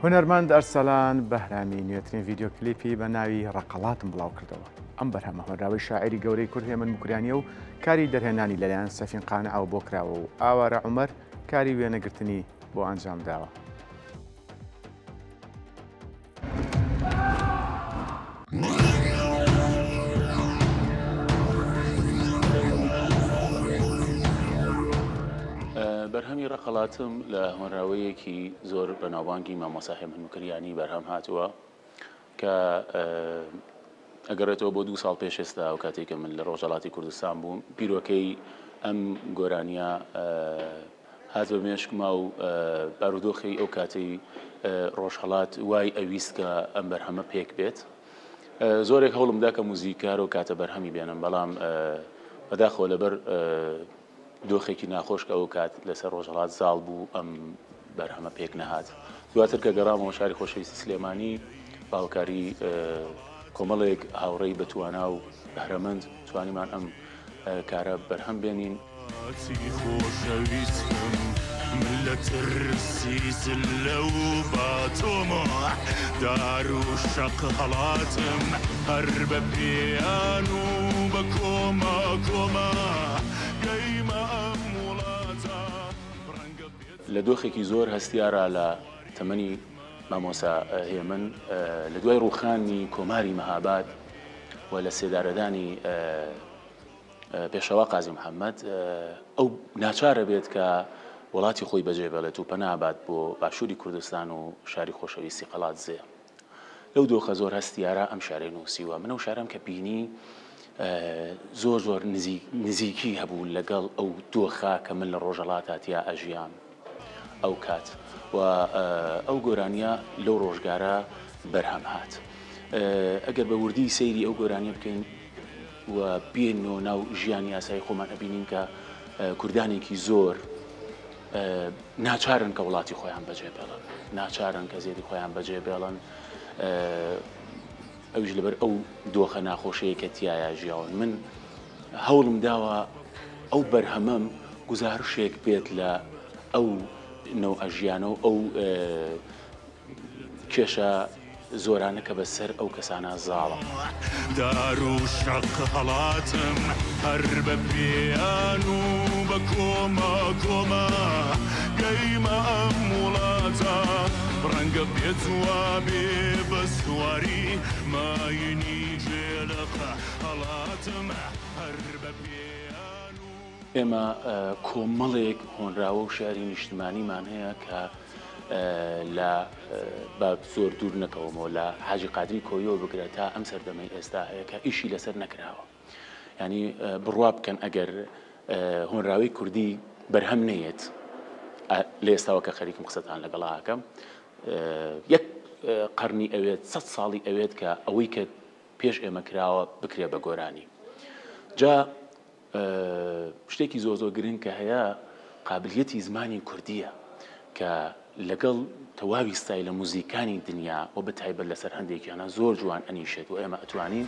هونەرمەند ئەرسەلان بەهرامی نوێترین ڤیددیو کلیپی بە ناوی ڕقەڵاتم بڵاو کردەوە. ئەم بەرهەمە هۆنراوی شاعری گەورەی کورد هێمن موکریانیە و کاری دەرهێنانی لەلایەن سەفین قانعەوە بۆ کراوە و ئاوارە عومەر کاری وێنەگرتنی بۆ ئەنجام داوە. بەرهەمی ڕقەڵاتم لە هۆنراوەیەکی زۆر بەناوبانگی مامۆستا هێمن موکریانی بەرهەم هاتووە کە ئەگەڕێتەوە بۆ 2 ساڵ پێش ئێستا و کاتێککە من لە ڕۆژهەڵاتی کوردستان بووم بیرۆکەی ئەم گۆرانیە هات بە مێشکما و بارودۆخی ئەو کاتەی ڕۆژهەڵات وای ئەویست کە ئەم بەرهەمە پێک بێت. زۆرێک هەوڵم دا کە موزیکار و کاتە بەرهەمی بێنم، بەڵام بەداخەوە لەبەر دۆخێکی ناخۆش کە ئەو کات لەسەر ڕۆژهەڵات زاڵ بوو ئەم بەرهەمە پێک نەهات. دواتر کە گەڕامەوە شاری خۆشەویستی سلێمانی باوکاری کۆمەڵێک هاوڕێی بەتوانا و بەهرەمەند توانیمان ئەم کارە بەرهەم بێنین. لە ترسی زلە و باتۆمە دار و شەق هەڵاتم هەر بە پێیان و بە کۆمە کۆمە گەیمە ئەم وڵاتە لە دۆخێکی زۆر هەستیارە لە تەمەنی مامۆستا هێمن لە دوای ڕووخانی کۆماری مەهاباد و لە سێدارەدانی پێشەوا قازی محەممەد ئەو ناچارە بێت کە وڵاتی خۆی بەجێ بێڵێت و پەنابات بۆ باشووری کوردستان و شاری خۆشەویستی قەڵات زێ. لەو دۆخە زۆر هەستیارە ئەم شارەی نووسیوە. منە و شارەم کە بینی زۆر زۆر نزیکی هەبوو لەگەڵ ئەو دۆخە کە من لە ڕۆژهەڵات هاتیە ئەژیان ئەو کات و ئەو گۆرانیە لەو ڕۆژگارە بەرهەم هات. ئەگەر بە وردی سەیری ئەو گۆرانیە بکەین و بێنەوە ناو ژیانی یاسایی خۆمان ئەبینین کە کوردانێکی زۆر ناچارن کە وڵاتی خۆیان بەجێ بێڵن، ناچارن کە زێری خۆیان بەجێ بێڵن. ئەوش لەبەر ئەو دۆخە ناخۆشەیە کە تایە ژیاون. من هەوڵم داوە ئەو بەرهەمەم گزارشێک بێت لە ئەو نەو ئەژیانە و ئەو کێشە زۆرانە کە بەسەر ئەو کەسانە زاڵە. دار و شەق هەڵاتم هەر بە پێیان و بە کۆمە کۆمە گەیمە ئەم وڵاتە ڕەنگە بێتوە بێ بە سواری ماینی جێلەقە هەڵاتم هەر بە پێیان و ئێمە کۆمەڵێک هۆنراوە و شاری نیشتمانیمان هەیە کە لە بە زۆر دوور نەکەومەوە لە حاجی قادری کۆیەوە بگرێت تا ئەم سەردەمەی ئێستا هەیە کە ئیشی لەسەر نەکراوە. ینی بڕوا بکەن ئەگەر هۆنراوی کوردی بەرهەم نەیەت لە ئێستاوە کە خەریکم قسەتان لەگەڵا ئەکەم یەک قەرنی ئەوێت 100 ساڵی ئەوێت کە ئەوەی کە پێش ئێمە کراوە بکرێ بە گۆرانی. جا شتێکی زۆر زۆر گرنگ کە هەیە قابلیەتی زمانی کوردیە کە لەگەڵ تەواوی ستایلە موزیکانی دنیا و بەتایبەت لەسەر هەندێکیانە زۆر جوان ئەنیشێت و ئێمە ئەتوانین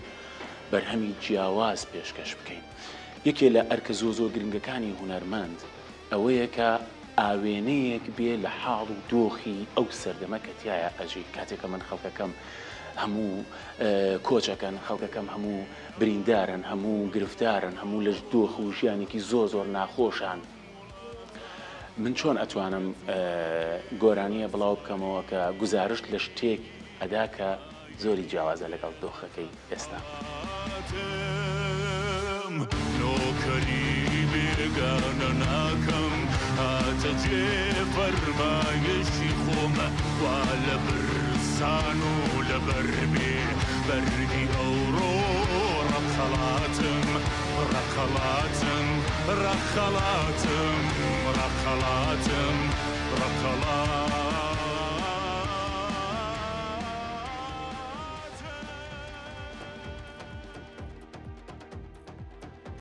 بەرهەمی جیاواز پێشکەش بکەین. یەکێ لە ئەرکە زۆر زۆر گرنگەکانی هونەرمەند ئەوەیە کە ئاوێنەیەک بێ لە حاڵ و دۆخی ئەو سەردەمە کە تایە ئەژی. کاتێکە من خەڵکەکەم هەموو کۆچەکەن، خەڵکەکەم هەموو بریندارن، هەموو گرفتارن، هەموو لە دۆخ و ژیانێکی زۆر زۆر ناخۆشان. من چۆن ئەتوانم گۆرانیە بڵاو بکەمەوە کە گزارشت لە شتێک ئەدا کە زۆری جیاوازە لەگەڵ دۆخەکەی ئێستا. نۆکەری بێگانە ناکەم هاتە جێ فەرمایشی خۆمە وا لە برسان و لە بەربێ بەرگی ئەوڕۆ ڕەقەڵاتم ڕەقەڵاتم ڕەقەڵاتم ڕەقەڵاتم